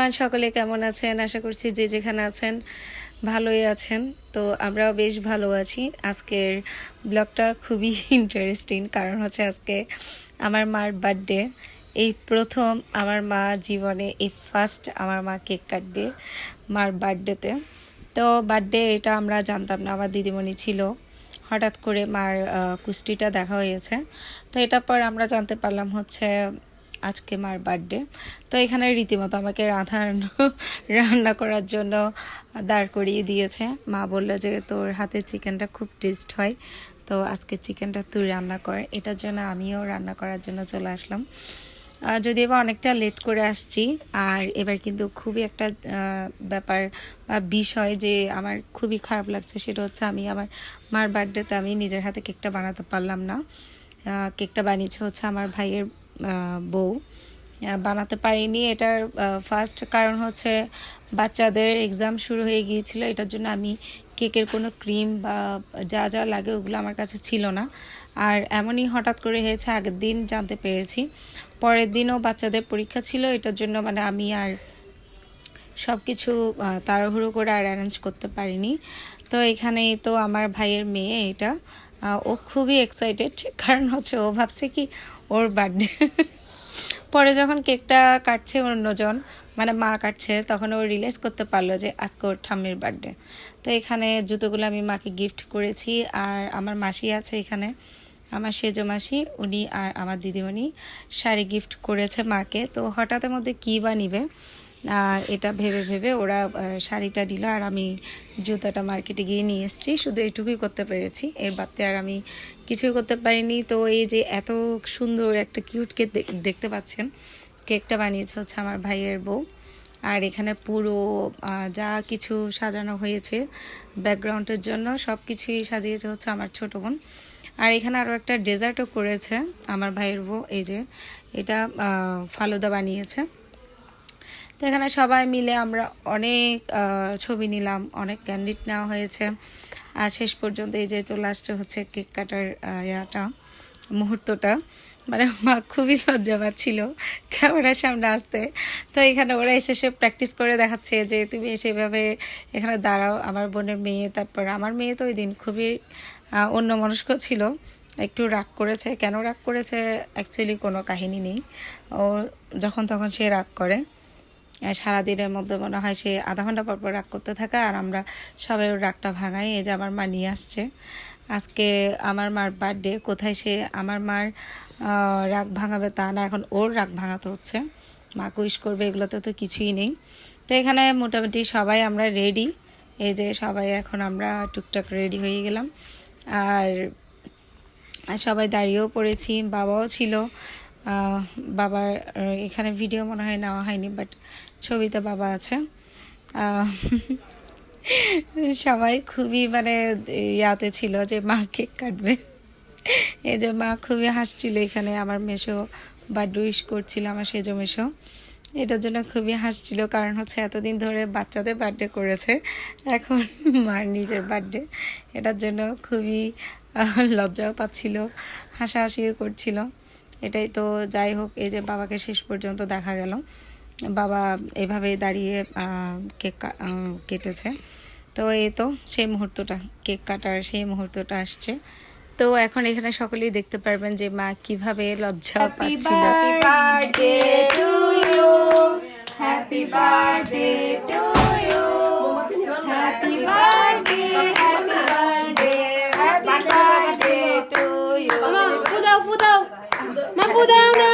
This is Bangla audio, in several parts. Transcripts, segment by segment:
এভরিওয়ান, সকলে কেমন আছেন? আশা করছি যে যেখানে আছেন ভালোই আছেন। তো আমরাও বেশ ভালো আছি। আজকের ব্লগটা খুবই ইন্টারেস্টিং, কারণ হচ্ছে আজকে আমার মার বার্থডে। এই প্রথম আমার মা জীবনে এই ফার্স্ট আমার মা কেক কাটবে মার বার্থডেতে। তো বার্থডে এটা আমরা জানতাম না, আমার দিদিমণি ছিল, হঠাৎ করে মার কুষ্টিটা দেখা হয়েছে। তো এটার পর আমরা জানতে পারলাম হচ্ছে আজকে মার বার্থডে। তো এখানে রীতিমতো আমাকে রান্না করার জন্য দাঁড় করিয়ে দিয়েছে। মা বললো যে তোর হাতের চিকেনটা খুব টেস্ট হয়, তো আজকে চিকেনটা তুই রান্না কর। এটার জন্য আমিও রান্না করার জন্য চলে আসলাম, যদিও বা অনেকটা লেট করে আসছি। আর এবার কিন্তু খুবই একটা ব্যাপার বা বিষয় যে আমার খুবই খারাপ লাগছে, সেটা হচ্ছে আমি আমার মার বার্থডেতে আমি নিজের হাতে কেকটা বানাতে পারলাম না। কেকটা বানিয়েছে হচ্ছে আমার ভাইয়ের বউ, বানাতে পারিনি। এটার ফার্স্ট কারণ হচ্ছে বাচ্চাদের এক্সাম শুরু হয়ে গিয়েছিল, এটার জন্য আমি কেকের কোনো ক্রিম বা যা যা লাগে ওগুলো আমার কাছে ছিল না। আর এমনই হঠাৎ করে হয়েছে, আগের দিন জানতে পেরেছি, পরের দিনও বাচ্চাদের পরীক্ষা ছিল, এটার জন্য মানে আমি আর সব কিছু তাড়াহুড়ো করে আর অ্যারেঞ্জ করতে পারিনি। তো এখানেই তো আমার ভাইয়ের মেয়ে, এটা ও খুবই এক্সাইটেড, কারণ হচ্ছে ও ভাবছে কি ওর বার্থডে। পরে যখন কেকটা কাটছে অন্যজন, মানে মা কাটছে, তখন ও রিয়েলাইজ করতে পারলো যে আজকে ওর ঠাম্মির বার্থডে। তো এখানে জুতোগুলো আমি মাকে গিফট করেছি। আর আমার মাসি আছে এখানে, আমার সেজো মাসি, উনি আর আমার দিদিমণি শাড়ি গিফট করেছে মাকে। তো হঠাৎের মধ্যে কী বা নিবে, আর এটা ভেবে ভেবে ওরা শাড়িটা দিল, আর আমি জুতাটা মার্কেটে গিয়ে নিয়ে এসেছি। শুধু এটুকুই করতে পেরেছি, এর বাদে আর আমি কিছুই করতে পারিনি। তো এই যে এত সুন্দর একটা কিউট কেক দেখতে পাচ্ছেন, কেকটা বানিয়েছে হচ্ছে আমার ভাইয়ের বউ। আর এখানে পুরো যা কিছু সাজানো হয়েছে ব্যাকগ্রাউন্ডের জন্য, সব কিছুই সাজিয়েছে হচ্ছে আমার ছোটো বোন। আর এখানে আরও একটা ডেজার্টও করেছে আমার ভাইয়ের বউ, এই যে এটা ফালুদা বানিয়েছে। তো এখানে সবাই মিলে আমরা অনেক ছবি নিলাম, অনেক ক্যান্ডিড নেওয়া হয়েছে। আর শেষ পর্যন্ত এই যে চলে আসছে হচ্ছে কেক কাটার মুহূর্তটা। মানে মা খুবই লজ্জা পাচ্ছিল ক্যামেরার সামনে আসতে। তো এখানে ওরা এসে প্র্যাকটিস করে দেখাচ্ছে যে তুমি সেভাবে এখানে দাঁড়াও। আমার বোনের মেয়ে, তারপর আমার মেয়ে তো ওই দিন খুবই অন্যমনস্ক ছিল, একটু রাগ করেছে। কেন রাগ করেছে অ্যাকচুয়ালি কোনো কাহিনী নেই, ও যখন তখন সে রাগ করে। সারাদিনের মধ্যে মনে হয় সে আধা ঘন্টা পর পর রাগ করতে থাকে, আর আমরা সবাই ওর রাগটা ভাঙাই। এই যে আমার মা নিয়ে আসছে, আজকে আমার মার বার্থডে, কোথায় সে আমার মার রাগ ভাঙাবে তা না, এখন ওর রাগ ভাঙাতে হচ্ছে। মাকে উইশ করবে, এগুলোতে তো কিছুই নেই। তো এখানে মোটামুটি সবাই আমরা রেডি, এই যে সবাই এখন আমরা টুকটাক রেডি হয়ে গেলাম। আর সবাই দাঁড়িয়েও পড়েছি, বাবাও ছিল। বাবার এখানে ভিডিও মনে হয় নেওয়া হয়নি, বাট ছবিতে বাবা আছে। সবাই খুবই মানে ইয়াতে ছিল যে মা কেক কাটবে। এই যে মা খুবই হাসছিল, এখানে আমার মেশো বার্থডে উইশ করছিল, আমার সেজো মেশো, এটার জন্য খুবই হাসছিল, কারণ হচ্ছে এতদিন ধরে বাচ্চাদের বার্থডে করেছে, এখন মার নিজের বার্থডে, এটার জন্য খুবই লজ্জাও পাচ্ছিল, হাসাহাসিও করছিল। এটাই তো, যাই হোক, এই যে বাবাকে শেষ পর্যন্ত দেখা গেল, বাবা এভাবেই দাঁড়িয়ে কেক কেটেছে। তো এই তো সেই মুহূর্তটা, কেক কাটার সেই মুহূর্তটা আসছে। তো এখন এখানে সকলেই দেখতে পারবেন যে মা কিভাবে লজ্জা পাচ্ছিল। Happy birthday to you, happy birthday to you, happy birthday, happy birthday, happy birthday to you. মামা ফুদাও ফুদাও, মা ফুদাও না।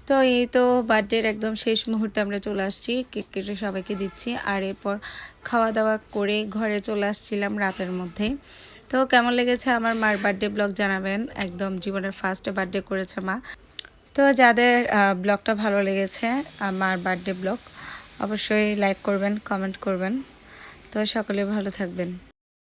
তো এই তো বার্থডের একদম শেষ মুহূর্তে আমরা চলে আসছি, কেক কেটে সবাইকে দিচ্ছি, আর এরপর খাওয়া দাওয়া করে ঘরে চলে আসছিলাম রাতের মধ্যে। তো কেমন লেগেছে আমার মার বার্থডে ব্লগ জানাবেন, একদম জীবনের ফার্স্ট বার্থডে করেছে মা। তো যাদের ব্লগটা ভালো লেগেছে আমার বার্থডে ব্লগ, অবশ্যই লাইক করবেন, কমেন্ট করবেন। তো সকলে ভালো থাকবেন।